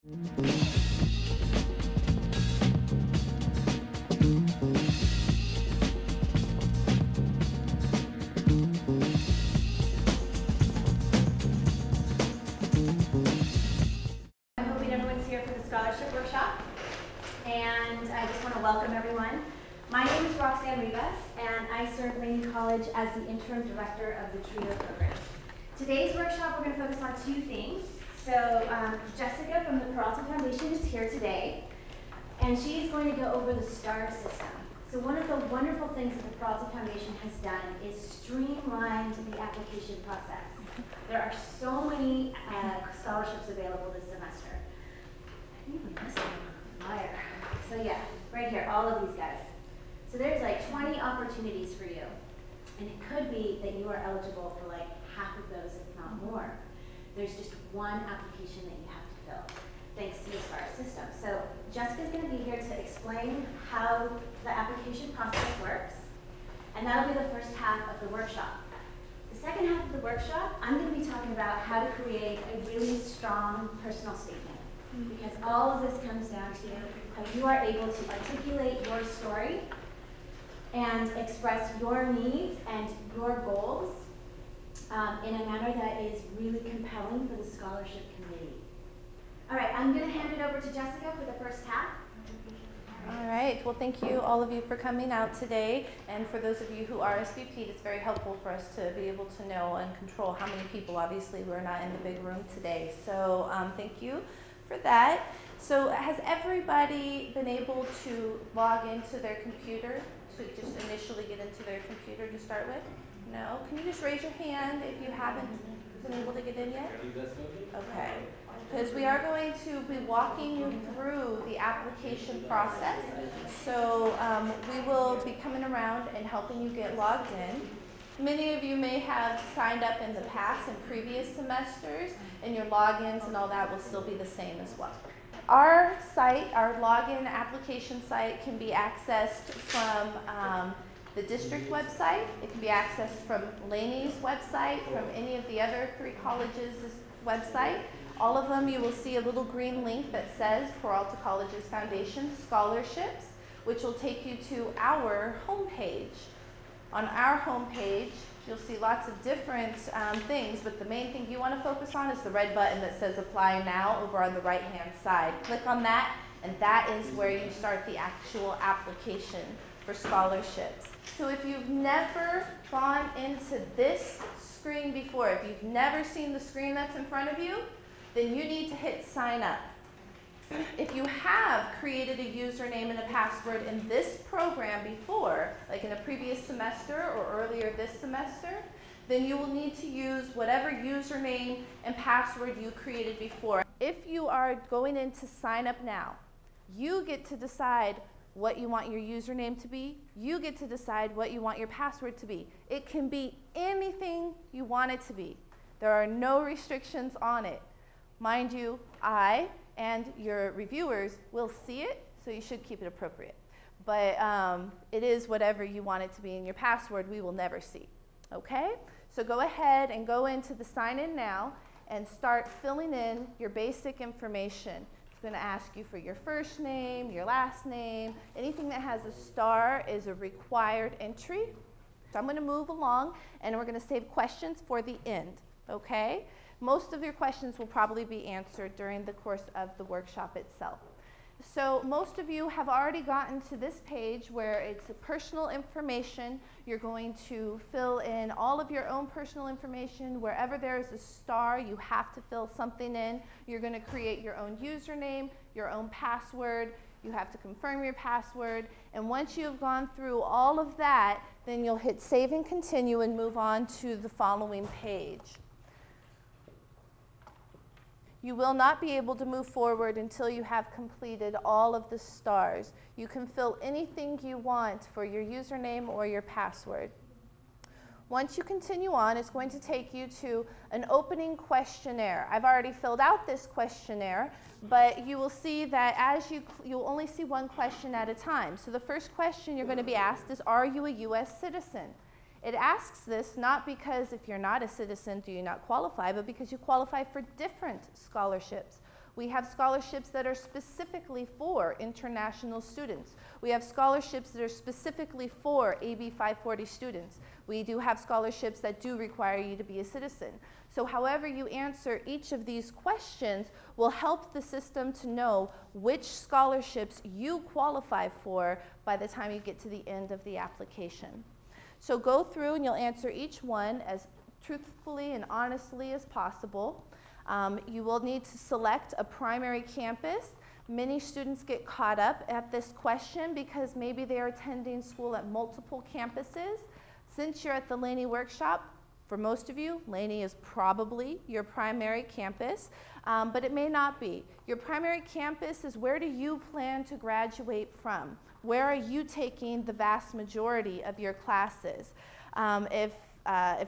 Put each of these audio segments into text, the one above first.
Scholarship workshop, and I just want to welcome everyone. My name is and I serve Laney College as the interim director of the TRIO program. Today's workshop, we're going to focus on two things. So Jessica from the Peralta Foundation is here today, and she's going to go over the STAR system. So one of the wonderful things that the Peralta Foundation has done is streamlined the application process. There are so many scholarships available this semester. I think we're missing a flyer. So yeah, right here, all of these guys. So there's like 20 opportunities for you. And it could be that you are eligible for like half of those, if not more. There's just one application that you have to fill, thanks to the STAR system. So Jessica's going to be here to explain how the application process works. And that'll be the first half of the workshop. The second half of the workshop, I'm going to be talking about how to create a really strong personal statement. Because all of this comes down to how you are able to articulate your story and express your needs and your goals in a manner that is really compelling for the scholarship committee. All right, I'm going to hand it over to Jessica for the first half. All right, well, thank you all of you for coming out today, and for those of you who RSVP'd, it's very helpful for us to be able to know and control how many people. Obviously, we're not in the big room today, so thank you for that. So has everybody been able to log into their computer to just initially get into their computer to start with? No? Can you just raise your hand if you haven't been able to get in yet? Okay. Because we are going to be walking you through the application process. So we will be coming around and helping you get logged in. Many of you may have signed up in the past in previous semesters, and your logins and all that will still be the same as well. Our site, our login application site, can be accessed from the district website. It can be accessed from Laney's website, from any of the other 3 colleges' website. All of them, you will see a little green link that says Peralta Colleges Foundation Scholarships, which will take you to our homepage. On our homepage, you'll see lots of different things, but the main thing you want to focus on is the red button that says Apply Now over on the right-hand side. Click on that, and that is where you start the actual application for scholarships. So if you've never gone into this screen before, if you've never seen the screen that's in front of you, then you need to hit Sign Up. If you have created a username and a password in this program before, like in a previous semester or earlier this semester, then you will need to use whatever username and password you created before. If you are going in to sign up now, you get to decide what you want your username to be. You get to decide what you want your password to be. It can be anything you want it to be. There are no restrictions on it. Mind you, I and your reviewers will see it, so you should keep it appropriate. But it is whatever you want it to be, and your password we will never see, okay? So go ahead and go into the Sign In Now and start filling in your basic information. It's gonna ask you for your first name, your last name. Anything that has a star is a required entry. So I'm gonna move along, and we're gonna save questions for the end, okay? Most of your questions will probably be answered during the course of the workshop itself. So most of you have already gotten to this page where it's personal information. You're going to fill in all of your own personal information. Wherever there is a star, you have to fill something in. You're going to create your own username, your own password. You have to confirm your password. And once you've gone through all of that, then you'll hit Save and Continue and move on to the following page. You will not be able to move forward until you have completed all of the stars. You can fill anything you want for your username or your password. Once you continue on, it's going to take you to an opening questionnaire. I've already filled out this questionnaire, but you will see that as you'll only see one question at a time. So the first question you're going to be asked is, are you a U.S. citizen? It asks this not because if you're not a citizen do you not qualify, but because you qualify for different scholarships. We have scholarships that are specifically for international students. We have scholarships that are specifically for AB 540 students. We do have scholarships that do require you to be a citizen. So however you answer each of these questions will help the system to know which scholarships you qualify for by the time you get to the end of the application. So go through and you'll answer each one as truthfully and honestly as possible. You will need to select a primary campus. Many students get caught up at this question because maybe they're attending school at multiple campuses. Since you're at the Laney workshop, for most of you, Laney is probably your primary campus, but it may not be. Your primary campus is where do you plan to graduate from? Where are you taking the vast majority of your classes? If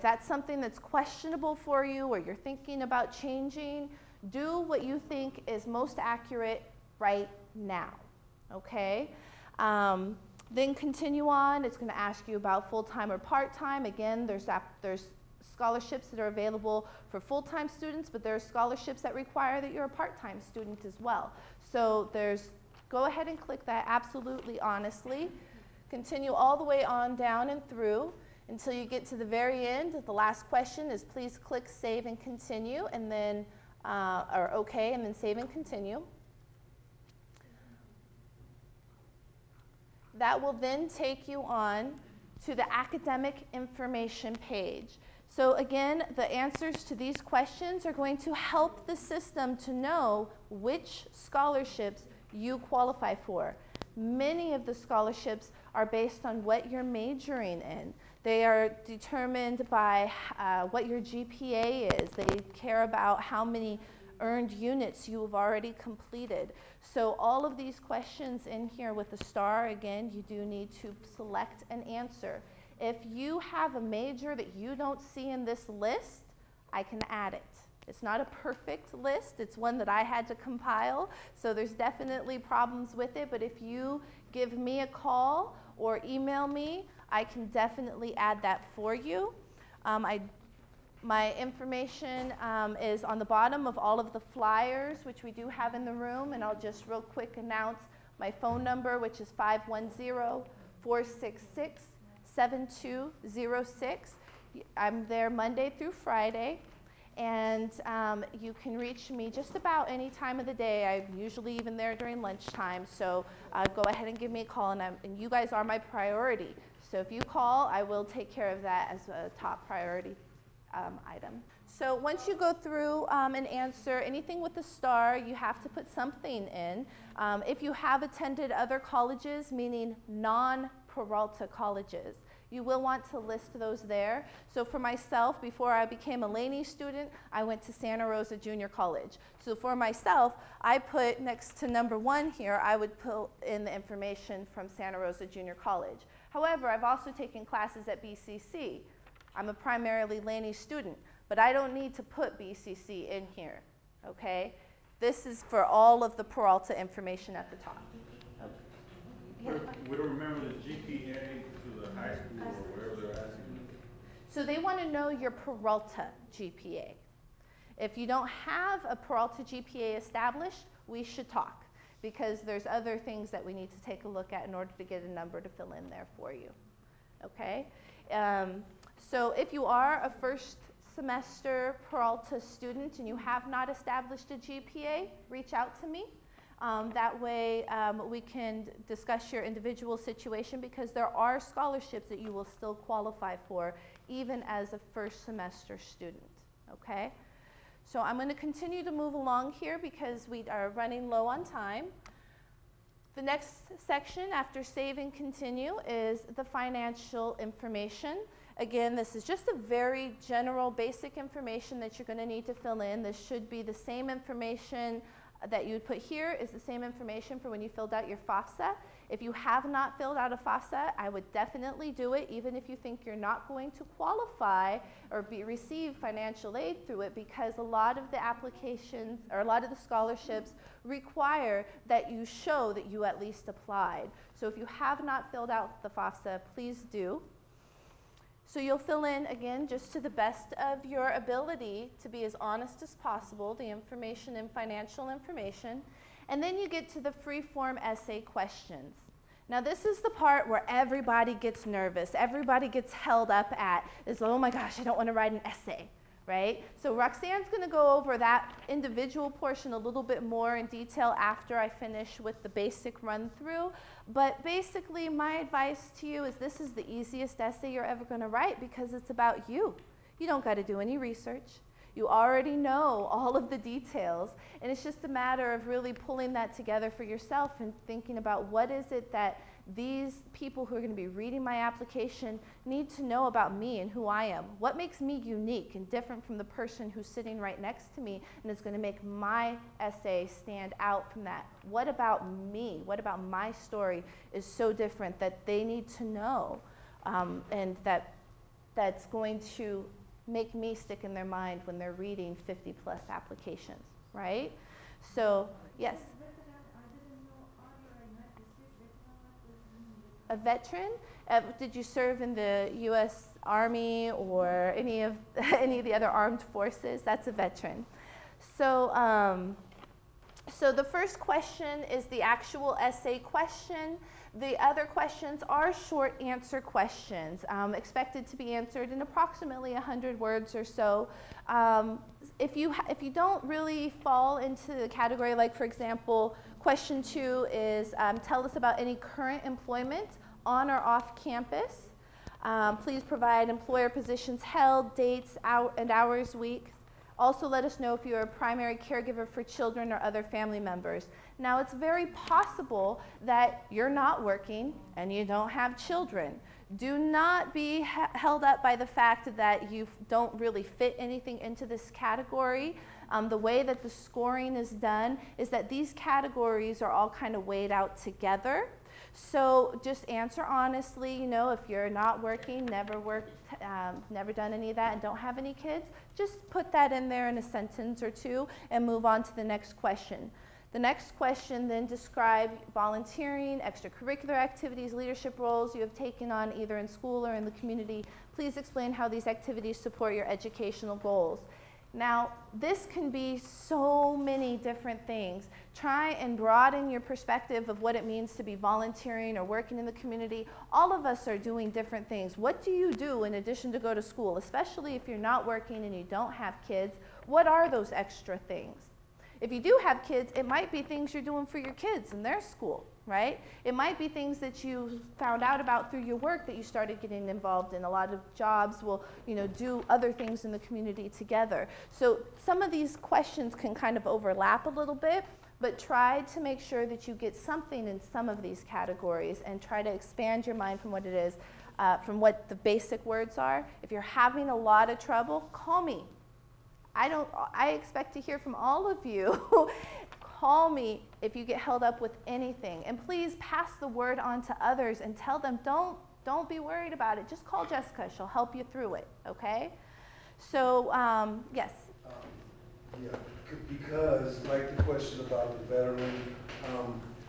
that's something that's questionable for you or you're thinking about changing, do what you think is most accurate right now, okay? Then continue on. It's going to ask you about full-time or part-time. Again, there's scholarships that are available for full-time students, but there are scholarships that require that you're a part-time student as well. So go ahead and click that absolutely honestly. Continue all the way on down and through until you get to the very end. The last question is please click save and continue, and then, or okay, and then save and continue. That will then take you on to the academic information page. So again, the answers to these questions are going to help the system to know which scholarships you qualify for. Many of the scholarships are based on what you're majoring in. They are determined by what your GPA is. They care about how many earned units you have already completed. So all of these questions in here with the star, again, you do need to select an answer. If you have a major that you don't see in this list, I can add it. It's not a perfect list. It's one that I had to compile, so there's definitely problems with it, but if you give me a call or email me, I can definitely add that for you. My information is on the bottom of all of the flyers, which we do have in the room, and I'll just real quick announce my phone number, which is 510-466-7206. I'm there Monday through Friday, and you can reach me just about any time of the day. I'm usually even there during lunchtime, so go ahead and give me a call, and you guys are my priority. So if you call, I will take care of that as a top priority item. So once you go through and answer anything with a star, you have to put something in. If you have attended other colleges, meaning non-Peralta colleges, you will want to list those there. So for myself, before I became a Laney student, I went to Santa Rosa Junior College. So for myself, I put next to number 1 here, I would put in the information from Santa Rosa Junior College. However, I've also taken classes at BCC. I'm a primarily Laney student, but I don't need to put BCC in here, okay? This is for all of the Peralta information at the top. We don't remember the GPA to the high school or wherever they're asking. So they want to know your Peralta GPA. If you don't have a Peralta GPA established, we should talk, because there's other things that we need to take a look at in order to get a number to fill in there for you, okay? So if you are a first semester Peralta student and you have not established a GPA, reach out to me. That way we can discuss your individual situation, because there are scholarships that you will still qualify for even as a first semester student, okay? So I'm going to continue to move along here because we are running low on time. The next section after save and continue is the financial information. Again, this is just a very general, basic information that you're going to need to fill in. This should be the same information that you would put here is the same information for when you filled out your FAFSA. If you have not filled out a FAFSA, I would definitely do it, even if you think you're not going to qualify or receive financial aid through it, because a lot of the applications or a lot of the scholarships require that you show that you at least applied. So if you have not filled out the FAFSA, please do. So you'll fill in, again, just to the best of your ability to be as honest as possible, the information and financial information. And then you get to the free-form essay questions. Now this is the part where everybody gets nervous, everybody gets held up at, is, oh my gosh, I don't want to write an essay, right? So Roxanne's going to go over that individual portion a little bit more in detail after I finish with the basic run-through. But basically, my advice to you is this is the easiest essay you're ever going to write because it's about you. You don't got to do any research. You already know all of the details, and it's just a matter of really pulling that together for yourself and thinking about what is it that these people who are going to be reading my application need to know about me and who I am. What makes me unique and different from the person who's sitting right next to me and is going to make my essay stand out from that? What about me? What about my story is so different that they need to know, and that's going to make me stick in their mind when they're reading 50+ applications, right? So, yes? A veteran? Did you serve in the U.S. Army or any of the other armed forces? That's a veteran. So, so the first question is the actual essay question. The other questions are short answer questions, expected to be answered in approximately 100 words or so. If you don't really fall into the category, like for example, question 2 is tell us about any current employment on or off campus. Please provide employer positions held, dates, and hours week. Also let us know if you're a primary caregiver for children or other family members. Now it's very possible that you're not working and you don't have children. Do not be held up by the fact that you don't really fit anything into this category. The way that the scoring is done is that these categories are all kind of weighed out together. So just answer honestly, you know, if you're not working, never worked, never done any of that and don't have any kids, just put that in there in a sentence or two and move on to the next question. The next question then describe volunteering, extracurricular activities, leadership roles you have taken on either in school or in the community. Please explain how these activities support your educational goals. Now, this can be so many different things. Try and broaden your perspective of what it means to be volunteering or working in the community. All of us are doing different things. What do you do in addition to go to school, especially if you're not working and you don't have kids? What are those extra things? If you do have kids, it might be things you're doing for your kids in their school, right? It might be things that you found out about through your work that you started getting involved in. A lot of jobs will, you know, do other things in the community together. So some of these questions can kind of overlap a little bit, but try to make sure that you get something in some of these categories and try to expand your mind from what it is, from what the basic words are. If you're having a lot of trouble, call me. I expect to hear from all of you. Call me if you get held up with anything. And please pass the word on to others and tell them, don't be worried about it. Just call Jessica. She'll help you through it, okay? So, yes? Yeah, because like the question about the veteran,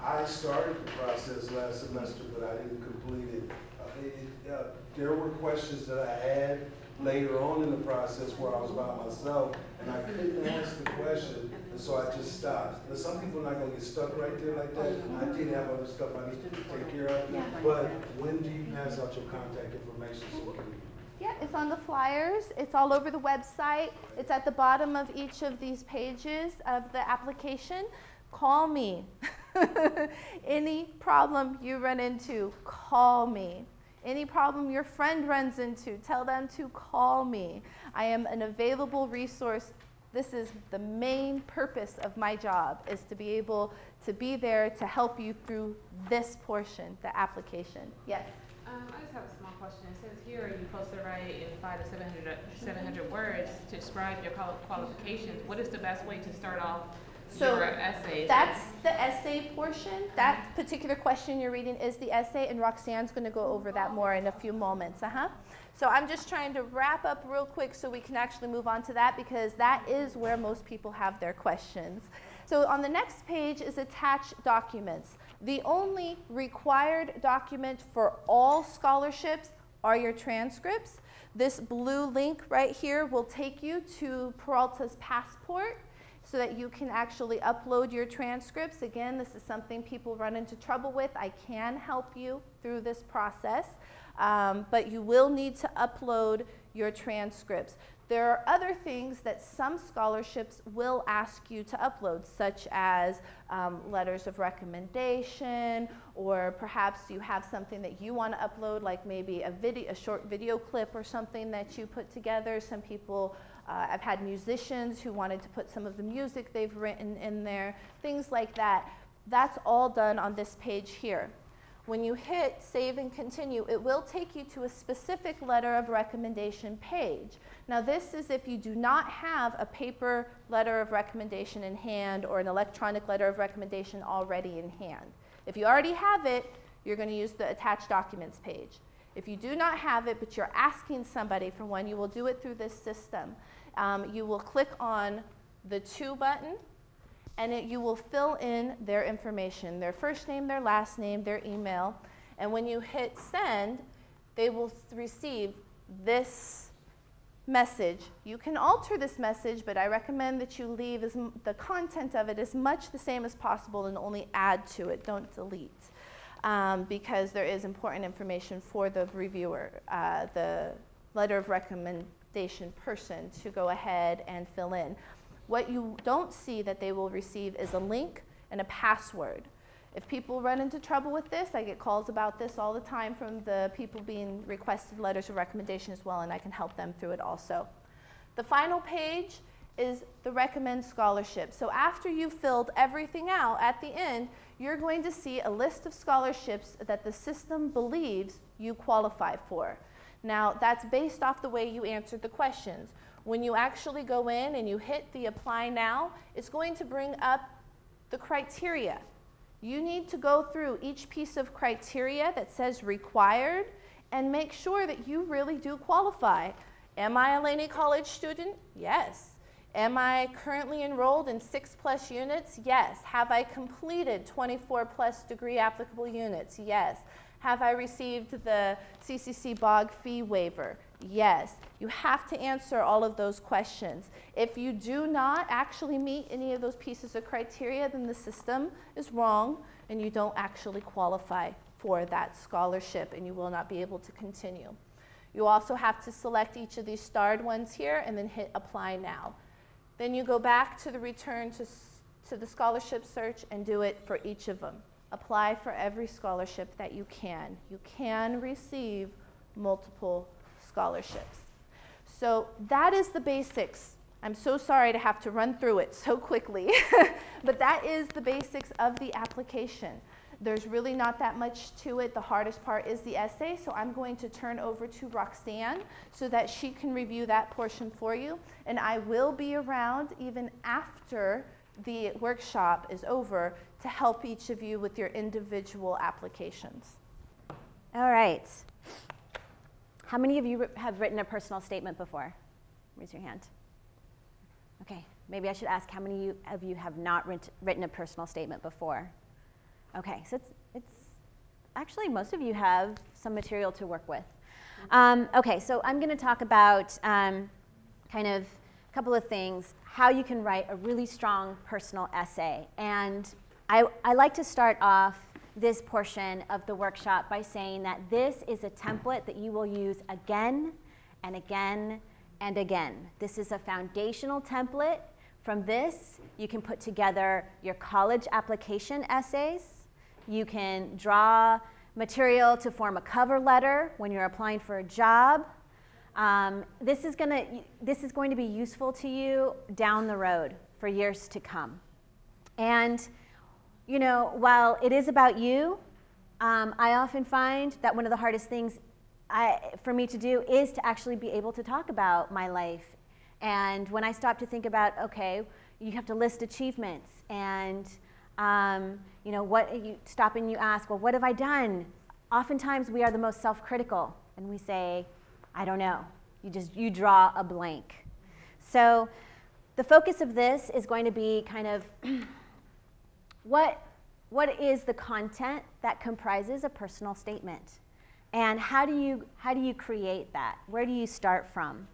I started the process last semester, but I didn't complete it. There were questions that I had later on in the process where I was by myself and I couldn't ask the question, and so I just stopped. But some people are not going to get stuck right there like that. I did have other stuff I need to take care of. Yeah. But when do you pass out your contact information so we can? Yeah, it's on the flyers. It's all over the website. It's at the bottom of each of these pages of the application. Call me. Any problem you run into, call me. Any problem your friend runs into, tell them to call me. I am an available resource. This is the main purpose of my job, is to be able to be there to help you through this portion, the application. Yes? I just have a small question. It says here you're supposed to write in 500 to 700 words to describe your qualifications. What is the best way to start off your essay? That's the essay portion. That particular question you're reading is the essay, and Roxanne's going to go over that more in a few moments. So I'm just trying to wrap up real quick so we can actually move on to that, because that is where most people have their questions. So on the next page is attached documents. The only required document for all scholarships are your transcripts. This blue link right here will take you to Peralta's Passport so that you can actually upload your transcripts. Again, this is something people run into trouble with. I can help you through this process, but you will need to upload your transcripts. There are other things that some scholarships will ask you to upload, such as letters of recommendation, or perhaps you have something that you want to upload, like maybe a short video clip or something that you put together. Some people, I've had musicians who wanted to put some of the music they've written in there, things like that. That's all done on this page here. When you hit save and continue, it will take you to a specific letter of recommendation page. Now this is if you do not have a paper letter of recommendation in hand or an electronic letter of recommendation already in hand. If you already have it, you're going to use the attached documents page. If you do not have it, but you're asking somebody for one, you will do it through this system. You will click on the to button, and you will fill in their information, their first name, their last name, their email, and when you hit send, they will receive this message. You can alter this message, but I recommend that you leave the content of it as much the same as possible and only add to it, don't delete, because there is important information for the reviewer, the letter of recommendation person, to go ahead and fill in. What you don't see that they will receive is a link and a password. If people run into trouble with this, I get calls about this all the time from the people being requested letters of recommendation as well, and I can help them through it also. The final page is the recommend scholarship. So after you've filled everything out, at the end, you're going to see a list of scholarships that the system believes you qualify for. Now, that's based off the way you answered the questions. When you actually go in and you hit the apply now, it's going to bring up the criteria. You need to go through each piece of criteria that says required and make sure that you really do qualify. Am I a Laney College student? Yes. Am I currently enrolled in 6+ units? Yes. Have I completed 24+ degree applicable units? Yes. Have I received the CCC BOG fee waiver? Yes. You have to answer all of those questions. If you do not actually meet any of those pieces of criteria, then the system is wrong and you don't actually qualify for that scholarship and you will not be able to continue. You also have to select each of these starred ones here and then hit apply now. Then you go back to the return to the scholarship search and do it for each of them. Apply for every scholarship that you can. You can receive multiple scholarships. So that is the basics. I'm so sorry to have to run through it so quickly, but that is the basics of the application. There's really not that much to it. The hardest part is the essay, so I'm going to turn over to Roxanne so that she can review that portion for you, and I will be around even after the workshop is over to help each of you with your individual applications. All right. How many of you have written a personal statement before? Raise your hand. Okay, maybe I should ask how many of you have not written a personal statement before? Okay, so it's actually most of you have some material to work with. Okay, so I'm going to talk about kind of a couple of things, how you can write a really strong personal essay. And I like to start off this portion of the workshop by saying that this is a template that you will use again and again and again. This is a foundational template. From this, you can put together your college application essays. You can draw material to form a cover letter when you're applying for a job. This is going to be useful to you down the road for years to come. And you know, while it is about you, I often find that one of the hardest things for me to do is to actually be able to talk about my life. And when I stop to think about, okay, you have to list achievements, and you know, you stop and you ask, well, what have I done? Oftentimes we are the most self-critical, and we say, I don't know. You draw a blank. So the focus of this is going to be kind of what is the content that comprises a personal statement? And how do you create that? Where do you start from?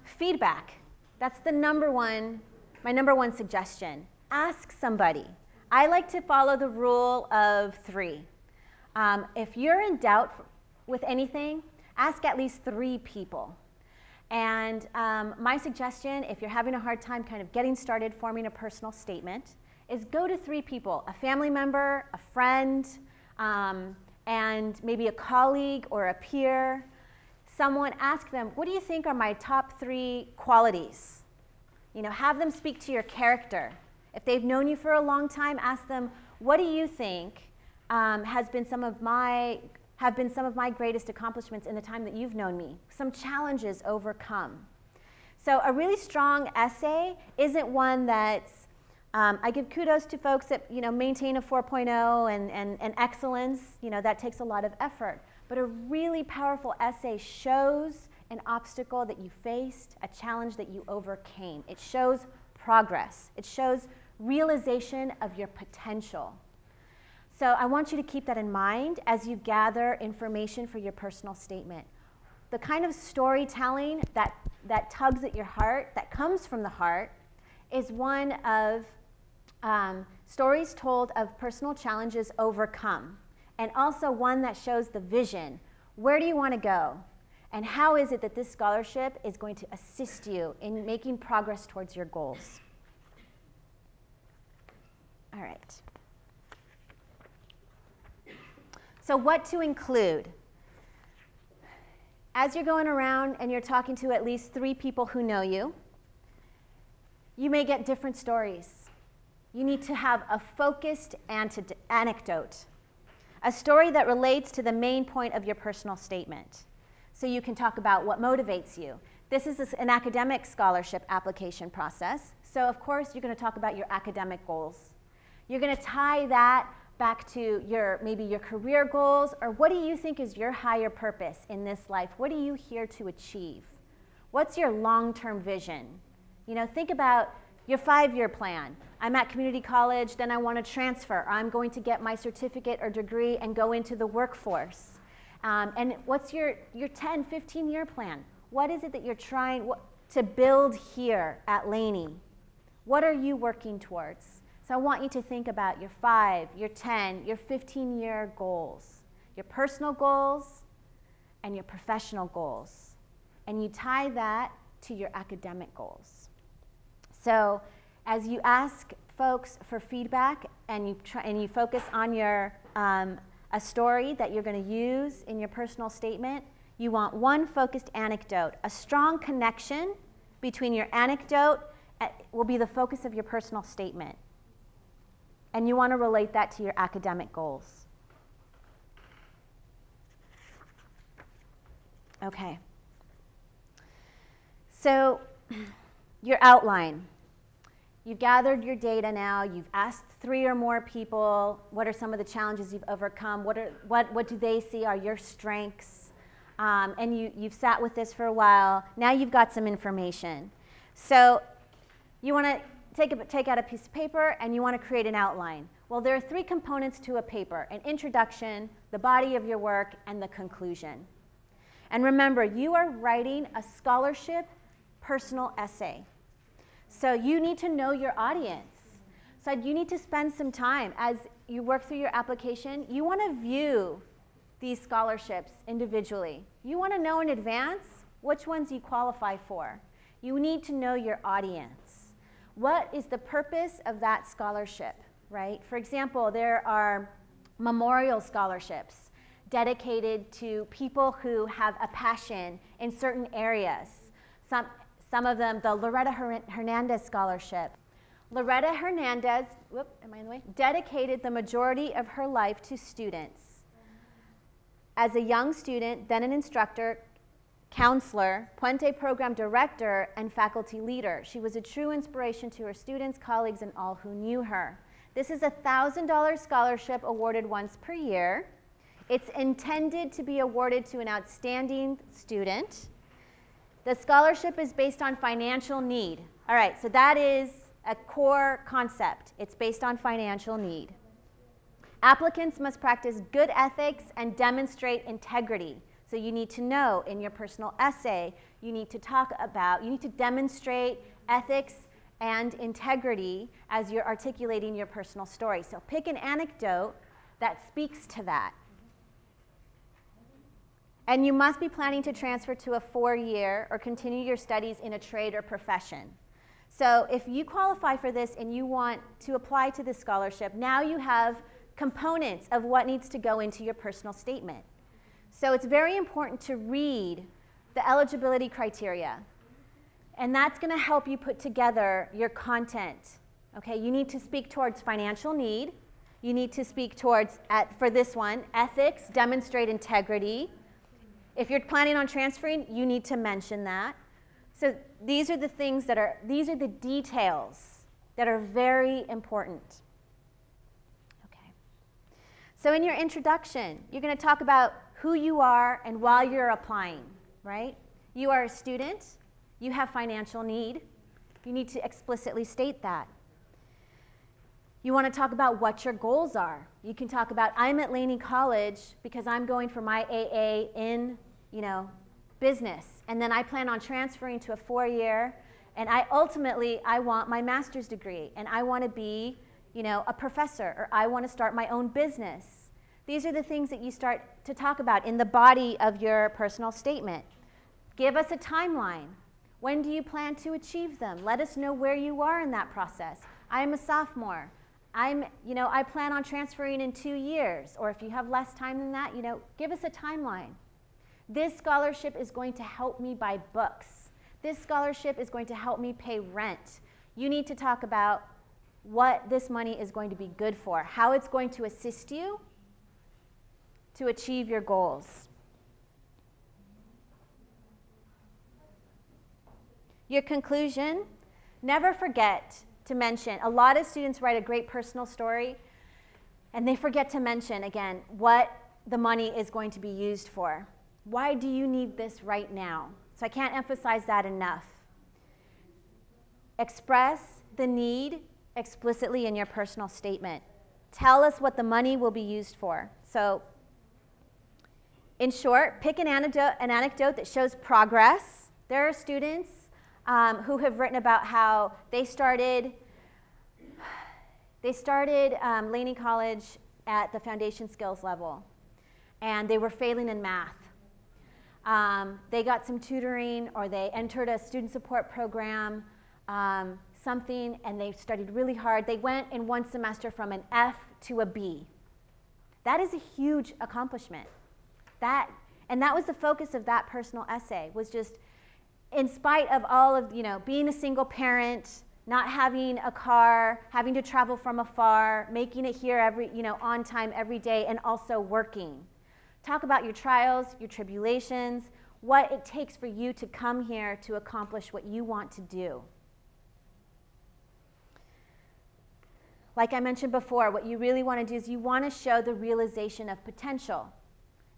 Feedback. That's my number one suggestion. Ask somebody. I like to follow the rule of 3. If you're in doubt with anything, ask at least 3 people. And my suggestion, if you're having a hard time kind of getting started forming a personal statement, is go to 3 people, a family member, a friend, and maybe a colleague or a peer. Someone, ask them, what do you think are my top 3 qualities? You know, have them speak to your character. If they've known you for a long time, ask them, what do you think have been some of my greatest accomplishments in the time that you've known me? Some challenges overcome. So a really strong essay isn't one that's, I give kudos to folks that maintain a 4.0 and excellence. That takes a lot of effort. But a really powerful essay shows an obstacle that you faced, a challenge that you overcame. It shows progress. It shows realization of your potential. So I want you to keep that in mind as you gather information for your personal statement. The kind of storytelling that tugs at your heart, that comes from the heart, is one of stories told of personal challenges overcome, and also one that shows the vision. Where do you want to go? And how is it that this scholarship is going to assist you in making progress towards your goals? All right. So what to include? As you're going around and you're talking to at least 3 people who know you, you may get different stories. You need to have a focused anecdote, a story that relates to the main point of your personal statement. So you can talk about what motivates you. This is an academic scholarship application process. So of course, you're going to talk about your academic goals. You're going to tie that back to maybe your career goals, or what do you think is your higher purpose in this life? What are you here to achieve? What's your long-term vision? Think about your 5-year plan. I'm at community college, then I want to transfer. I'm going to get my certificate or degree and go into the workforce. And what's your 10, 15-year plan? What is it that you're trying to build here at Laney? What are you working towards? So I want you to think about your 5, your 10, your 15-year goals, your personal goals and your professional goals. And you tie that to your academic goals. So as you ask folks for feedback and you focus on your a story that you're going to use in your personal statement, you want one focused anecdote. A strong connection between your anecdote will be the focus of your personal statement. And you want to relate that to your academic goals. Okay. So your outline. You've gathered your data now. You've asked 3 or more people, what are some of the challenges you've overcome? What do they see are your strengths? And you've sat with this for a while. Now you've got some information. So you want to take out a piece of paper and you want to create an outline. Well, there are 3 components to a paper: an introduction, the body of your work, and the conclusion. And remember, you are writing a scholarship personal essay. So you need to know your audience. So you need to spend some time as you work through your application. You want to view these scholarships individually. You want to know in advance which ones you qualify for. You need to know your audience. What is the purpose of that scholarship, right? For example, there are memorial scholarships dedicated to people who have a passion in certain areas. Some of them, the Loretta Hernandez Scholarship. Loretta Hernandez, dedicated the majority of her life to students. As a young student, then an instructor, counselor, Puente Program Director, and faculty leader. She was a true inspiration to her students, colleagues, and all who knew her. This is a $1,000 scholarship awarded once per year. It's intended to be awarded to an outstanding student. The scholarship is based on financial need. All right, so that is a core concept. It's based on financial need. Applicants must practice good ethics and demonstrate integrity. So you need to know in your personal essay, you need to demonstrate ethics and integrity as you're articulating your personal story. So pick an anecdote that speaks to that. And you must be planning to transfer to a 4-year or continue your studies in a trade or profession. So if you qualify for this and you want to apply to this scholarship, now you have components of what needs to go into your personal statement. So it's very important to read the eligibility criteria. And that's going to help you put together your content. Okay, you need to speak towards financial need. You need to speak towards, for this one, ethics, demonstrate integrity. If you're planning on transferring, you need to mention that. So these are the things these are the details that are very important. Okay. So in your introduction, you're going to talk about who you are and why you're applying, right? You are a student. You have financial need. You need to explicitly state that. You want to talk about what your goals are. You can talk about, I'm at Laney College because I'm going for my AA in, business. And then I plan on transferring to a 4-year, and I want my master's degree, and I want to be, a professor, or I want to start my own business. These are the things that you start to talk about in the body of your personal statement. Give us a timeline. When do you plan to achieve them? Let us know where you are in that process. I am a sophomore. I plan on transferring in 2 years, or if you have less time than that, give us a timeline. This scholarship is going to help me buy books. This scholarship is going to help me pay rent. You need to talk about what this money is going to be good for, how it's going to assist you to achieve your goals. Your conclusion, never forget to mention, a lot of students write a great personal story, and they forget to mention, again, what the money is going to be used for. Why do you need this right now? So I can't emphasize that enough. Express the need explicitly in your personal statement. Tell us what the money will be used for. So in short, pick an anecdote that shows progress. There are students who have written about how they started Laney College at the foundation skills level, and they were failing in math. They got some tutoring, or they entered a student support program, something, and they studied really hard. They went in one semester from an F to a B. That is a huge accomplishment. And that was the focus of that personal essay, was just, in spite of all of, being a single parent, not having a car, having to travel from afar, making it here on time every day, and also working. Talk about your trials, your tribulations, what it takes for you to come here to accomplish what you want to do. Like I mentioned before, what you really want to do is you want to show the realization of potential,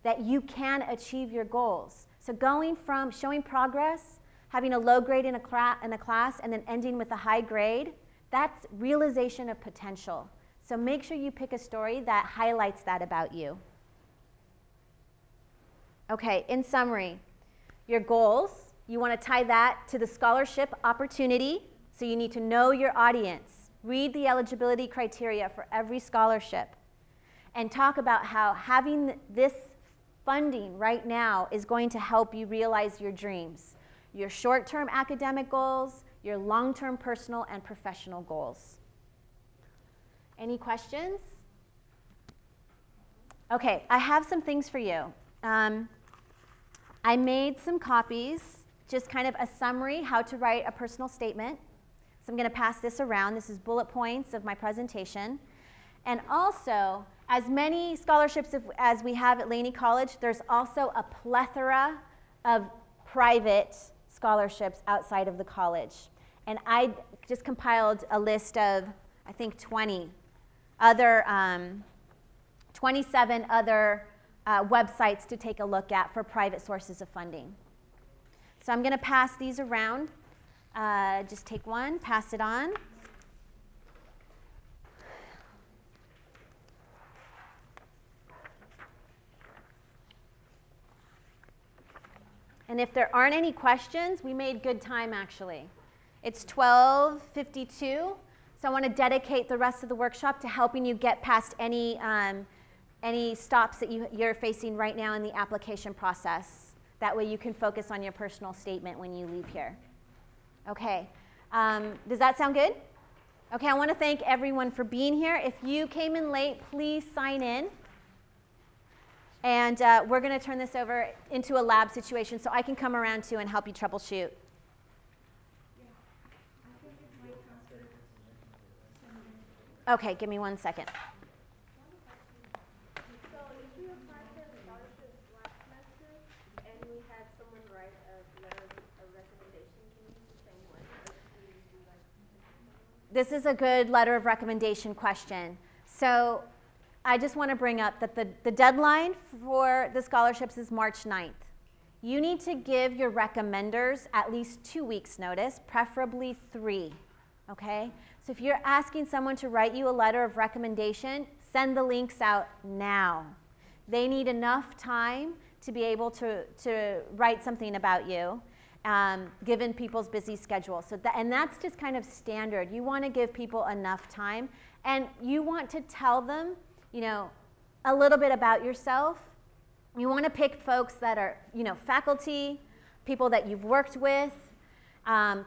that you can achieve your goals. So going from showing progress, having a low grade in a class, and then ending with a high grade, that's realization of potential. So make sure you pick a story that highlights that about you. Okay, in summary, your goals, you want to tie that to the scholarship opportunity, so you need to know your audience. Read the eligibility criteria for every scholarship, and talk about how having this funding right now is going to help you realize your dreams. Your short-term academic goals, your long-term personal and professional goals. Any questions? Okay, I have some things for you. I made some copies, just kind of a summary, how to write a personal statement. So I'm going to pass this around. This is bullet points of my presentation. And also, as many scholarships as we have at Laney College, there's also a plethora of private scholarships outside of the college. And I just compiled a list of, I think, 27 other websites to take a look at for private sources of funding. So I'm going to pass these around. Just take one, pass it on. if there aren't any questions, we made good time actually. It's 12:52, so I want to dedicate the rest of the workshop to helping you get past any stops that you're facing right now in the application process. That way you can focus on your personal statement when you leave here. Okay, does that sound good? Okay, I want to thank everyone for being here. If you came in late, please sign in. And we're going to turn this over into a lab situation so I can come around too and help you troubleshoot. Okay, give me 1 second. So if you applied for scholarships last semester and we had someone write a letter of recommendation, can you use the same one? Or can you do like This is a good letter of recommendation question. So I just want to bring up that the deadline for the scholarships is March 9th. You need to give your recommenders at least 2 weeks notice, preferably 3, okay? So if you're asking someone to write you a letter of recommendation, send the links out now. They need enough time to be able to write something about you, given people's busy schedule. So and that's just kind of standard. You want to give people enough time, and you want to tell them, you know, a little bit about yourself. You want to pick folks that are, you know, faculty, people that you've worked with,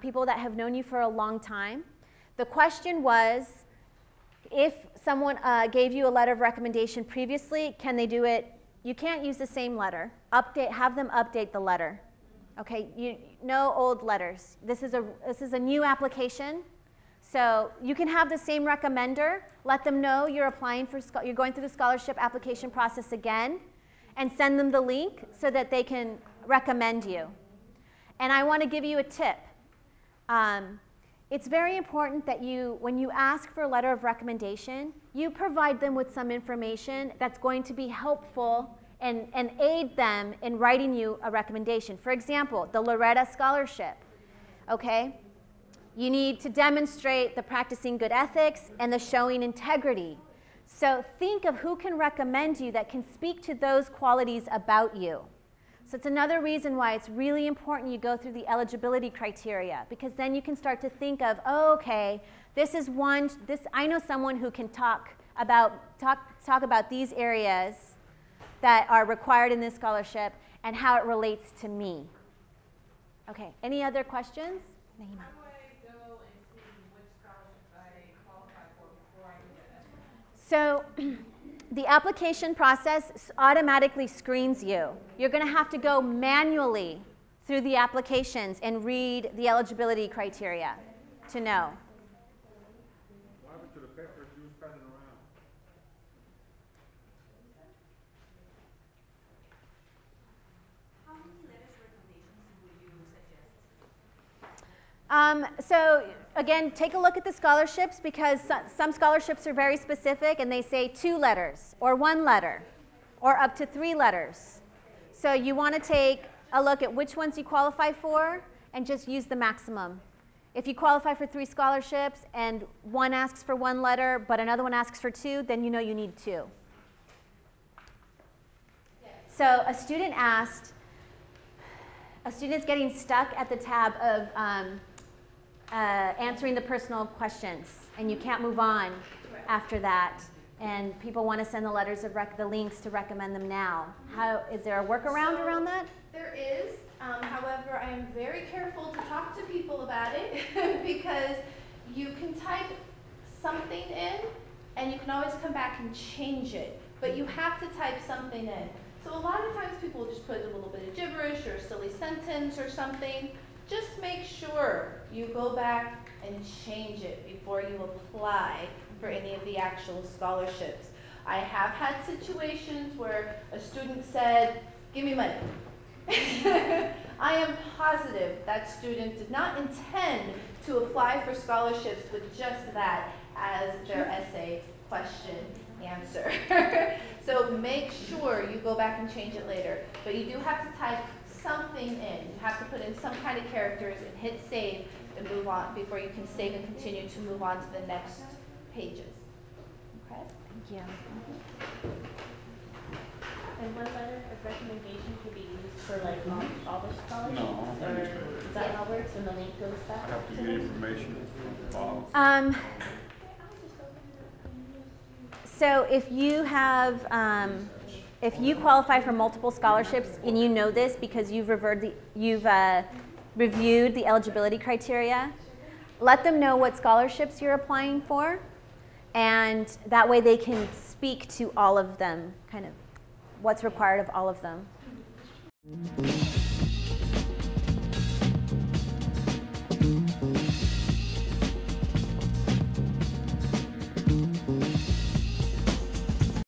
people that have known you for a long time. The question was, if someone gave you a letter of recommendation previously, can they do it? You can't use the same letter. Have them update the letter. Okay, no old letters. This is a new application. So you can have the same recommender, let them know you're applying for, you're going through the scholarship application process again, and send them the link so that they can recommend you. And I want to give you a tip. It's very important that when you ask for a letter of recommendation, you provide them with some information that's going to be helpful and aid them in writing you a recommendation. For example, the Loretta scholarship, okay? You need to demonstrate the practicing good ethics and the showing integrity. So think of who can recommend you that can speak to those qualities about you. So it's another reason why it's really important you go through the eligibility criteria, because then you can start to think of, oh, okay, I know someone who can talk about these areas that are required in this scholarship and how it relates to me. Okay, any other questions? Naima. So the application process automatically screens you. You're going to have to go manually through the applications and read the eligibility criteria to know. What happened to the papers you was passing around? How many letters recommendations would you suggest? So again, take a look at the scholarships, because some scholarships are very specific and they say 2 letters or 1 letter or up to 3 letters. So you want to take a look at which ones you qualify for and just use the maximum. If you qualify for 3 scholarships and one asks for 1 letter but another one asks for 2, then you know you need 2. So a student is getting stuck at the tab of answering the personal questions, and you can't move on after that. And people want to send the letters of the links to recommend them now. Is there a workaround around that? There is. However, I am very careful to talk to people about it because you can type something in and you can always come back and change it. But you have to type something in. So a lot of times people will just put a little bit of gibberish or a silly sentence or something. Just make sure you go back and change it before you apply for any of the actual scholarships. I have had situations where a student said, "Give me money." I am positive that student did not intend to apply for scholarships with just that as their essay question answer. So make sure you go back and change it later. But you do have to type something in. You have to put in some kind of characters and hit save and move on before you can save and continue to move on to the next pages. Okay? Thank you. And one letter recommendation could be used for like all the scholarships? No, I don't think Or so. is that how it works and the link goes I back? have to get information from So if you qualify for multiple scholarships, and you know this because you've reviewed the eligibility criteria, let them know what scholarships you're applying for, and that way they can speak to all of them, kind of what's required of all of them.